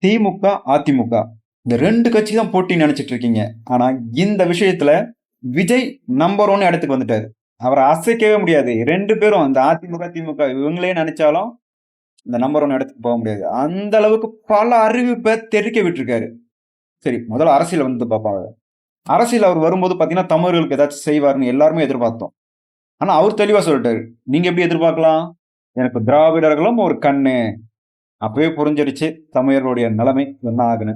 திமுக, அதிமுக இந்த 2 கட்சி தான் போட்டின்னு நினைச்சிட்டு இருக்கீங்க. ஆனா இந்த விஷயத்துல விஜய் நம்பர் 1 இடத்துக்கு வந்துட்டாரு. அவரை அசைக்கவே முடியாது. 2 பேரும் இந்த அதிமுக, திமுக இவங்களே நினைச்சாலும் இந்த நம்பர் 1 இடத்துக்கு போக முடியாது. அந்த அளவுக்கு பல அறிவிப்பை தெரிவிக்க விட்டுருக்காரு. சரி, முதல்ல அரசியல் வந்து பார்ப்பாங்க. அரசியல் அவர் வரும்போது பாத்தீங்கன்னா தமிழர்களுக்கு ஏதாச்சும் செய்வாருன்னு எல்லாருமே எதிர்பார்த்தோம். ஆனா அவர் தெளிவா சொல்லிட்டாரு. நீங்க எப்படி எதிர்பார்க்கலாம்? எனக்கு திராவிடர்களும் ஒரு கண்ணு. அப்பவே புரிஞ்சிடுச்சு தமிழர்களுடைய நிலைமை என்ன ஆகுன்னு.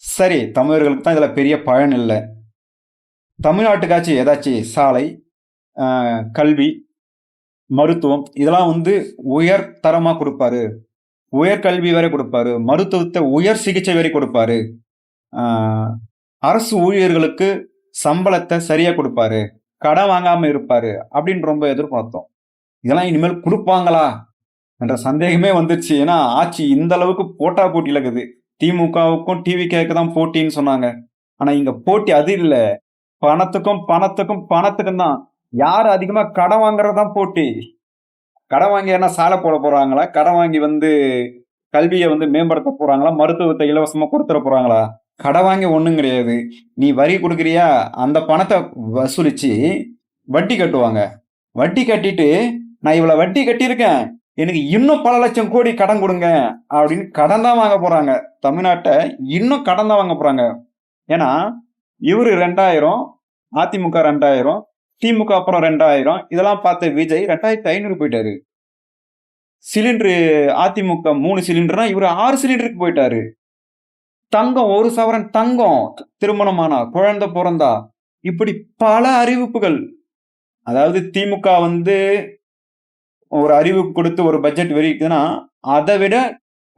சரி, தமிழர்களுக்கு தான் இதுல பெரிய பயன் இல்லை. தமிழ்நாட்டுக்காச்சும் ஏதாச்சும் சாலை, கல்வி, மருத்துவம் இதெல்லாம் வந்து உயர் தரமா கொடுப்பாரு. உயர்கல்வி வரை கொடுப்பாரு. மருத்துவத்தை உயர் சிகிச்சை வரை கொடுப்பாரு. அரசு ஊழியர்களுக்கு சம்பளத்தை சரியா கொடுப்பாரு. கடன் வாங்காம இருப்பாரு அப்படின்னு ரொம்ப எதிர்பார்த்தோம். இதெல்லாம் இனிமேல் கொடுப்பாங்களா என்ற சந்தேகமே வந்துருச்சு. ஏன்னா ஆட்சி இந்த அளவுக்கு போட்டா போட்டியில இருக்குது. திமுகவுக்கும் டிவிகேக்கு தான் போட்டின்னு சொன்னாங்க. ஆனா இங்க போட்டி அது இல்லை. பணத்துக்கும் தான். யார் அதிகமா கடன் வாங்குறதுதான் போட்டி. கடன் வாங்கி என்ன சாலை போட போறாங்களா? கடன் வாங்கி வந்து கல்வியை வந்து மேம்படுத்த போறாங்களா? மருத்துவத்தை இலவசமா கொடுத்துட போறாங்களா? கடன் வாங்கி ஒண்ணும் கிடையாது. நீ வரி கொடுக்குறியா, அந்த பணத்தை வசூலிச்சு வட்டி கட்டுவாங்க. வட்டி கட்டிட்டு நான் இவ்வளவு வட்டி கட்டியிருக்கேன், எனக்கு இன்னும் பல லட்சம் கோடி கடன் கொடுங்க அப்படின்னு கடன் தான் வாங்க போறாங்க. தமிழ்நாட்டை இன்னும் கடன் தான் வாங்க போறாங்க. ஏன்னா இவரு 2000, அதிமுக 2000, திமுக அப்புறம் 2000 இதெல்லாம் பார்த்த விஜய் 2500 போயிட்டாரு. சிலிண்டரு அதிமுக 3 சிலிண்டர்னா இவரு 6 சிலிண்டருக்கு போயிட்டாரு. தங்கம் 1 சவரன் தங்கம் திருமணமானா, குழந்தை பிறந்தா, இப்படி பல அறிவிப்புகள். அதாவது திமுக வந்து ஒரு அறிவிப்பு கொடுத்து ஒரு பட்ஜெட் வெளியிட்டுன்னா அதை விட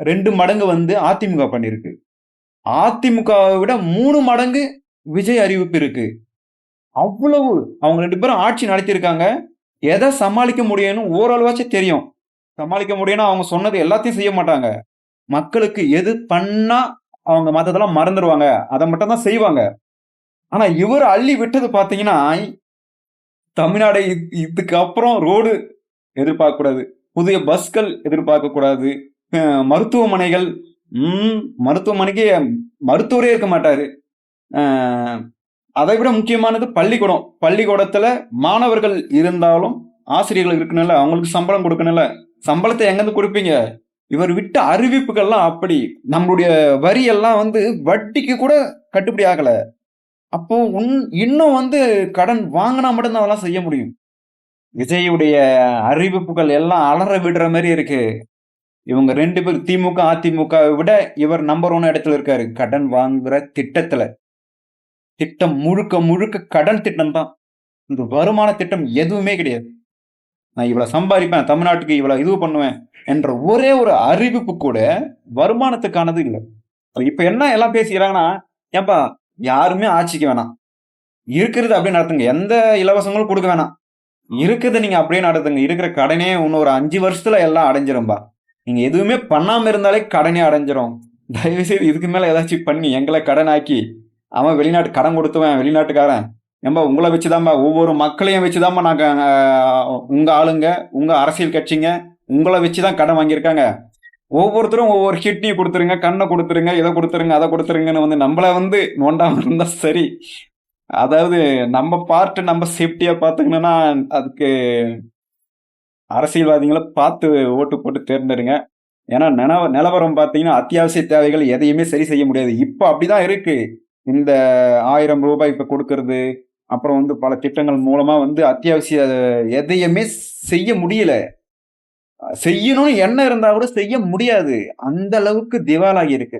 2 மடங்கு வந்து அதிமுக பண்ணிருக்கு. அதிமுகவை விட 3 மடங்கு விஜய் அறிவிப்பு இருக்கு. அவ்வளவு அவங்க 2 பேரும் ஆட்சி நடத்தியிருக்காங்க. எதை சமாளிக்க முடியும்னு ஓரளவாச்சும் தெரியும். சமாளிக்க முடியும்னா அவங்க சொன்னது எல்லாத்தையும் செய்ய மாட்டாங்க. மக்களுக்கு எது பண்ணா அவங்க மத்ததெல்லாம் மறந்துடுவாங்க, அதை மட்டும் தான் செய்வாங்க. ஆனா இவர் அள்ளி விட்டது பாத்தீங்கன்னா, தமிழ்நாடு இதுக்கு அப்புறம் ரோடு எதிர்பார்க்க கூடாது, புதிய பஸ்கள் எதிர்பார்க்க கூடாது, மருத்துவமனைகள் மருத்துவமனைக்கு மருத்துவரே இருக்க மாட்டாரு. அதை விட முக்கியமானது பள்ளிக்கூடம். பள்ளிக்கூடத்துல மாணவர்கள் இருந்தாலும் ஆசிரியர்கள் இருக்கணும்ல, அவங்களுக்கு சம்பளம் கொடுக்கணும்ல. சம்பளத்தை எங்கிருந்து கொடுப்பீங்க? இவர் விட்ட அறிவிப்புகள்லாம் அப்படி. நம்மளுடைய வரி எல்லாம் வந்து வட்டிக்கு கூட கட்டுப்படி ஆகல. அப்போ இன்னும் வந்து கடன் வாங்கினா மட்டும்தான் அதெல்லாம் செய்ய முடியும். விஜயுடைய அறிவிப்புகள் எல்லாம் அலற விடுற மாதிரி இருக்கு. இவங்க 2 பேர் திமுக, அதிமுகவை விட இவர் நம்பர் 1 இடத்துல இருக்காரு கடன் வாங்குற திட்டத்துல. திட்டம் முழுக்க கடன் திட்டம் தான். இந்த வருமான திட்டம் எதுவுமே கிடையாது. நான் இவ்வளவு சம்பாதிப்பேன், தமிழ்நாட்டுக்கு இவ்வளவு இது பண்ணுவேன் என்ற ஒரே ஒரு அறிவிப்பு கூட வருமானத்துக்கானது இல்லை. இப்ப என்ன எல்லாம் பேசிக்கிறாங்கன்னா, ஏன்பா யாருமே ஆட்சிக்கு வேணாம், இருக்கிறது அப்படியே நடத்துங்க, எந்த இலவசங்களும் கொடுக்க வேணாம், இருக்குது நீங்க அப்படியே நடத்துங்க, இருக்கிற கடனே இன்னும் ஒரு 5 வருஷத்துல எல்லாம் அடைஞ்சிரும்பா, நீங்க எதுவுமே பண்ணாம இருந்தாலே கடனே அடைஞ்சிரும், தயவு செய்து இதுக்கு மேல ஏதாச்சும் பண்ணி எங்களை கடன் ஆக்கி, அவன் வெளிநாட்டு கடன் கொடுத்துவேன் வெளிநாட்டுக்காரன், ஏன்பா உங்களை வச்சுதான்பா, ஒவ்வொரு மக்களையும் வச்சுதான்பா நாங்க உங்க ஆளுங்க, உங்க அரசியல் கட்சிங்க உங்களை வச்சுதான் கடன் வாங்கியிருக்காங்க, ஒவ்வொருத்தரும் ஒவ்வொரு கிட்னி கொடுத்துருங்க, கண்ணை கொடுத்துருங்க, இதை கொடுத்துருங்க, அதை கொடுத்துருங்கன்னு வந்து நம்மள வந்து நோண்டாம இருந்தா சரி. அதாவது நம்ம பார்ட் நம்ம சேஃப்டியா பாத்துக்கணும்னா அதுக்கு அரசியல்வாதிகளை பார்த்து ஓட்டு போட்டு தேர்ந்தெடுங்க. ஏன்னா நிலவரம் பார்த்தீங்கன்னா அத்தியாவசிய தேவைகள் எதையுமே சரி செய்ய முடியாது. இப்போ அப்படிதான் இருக்கு. இந்த 1000 ரூபாய் இப்ப கொடுக்கறது, அப்புறம் வந்து பல திட்டங்கள் மூலமா வந்து அத்தியாவசிய எதையுமே செய்ய முடியல. செய்யணும்னு எண்ணம் இருந்தா கூட செய்ய முடியாது. அந்த அளவுக்கு திவாலாகி இருக்கு.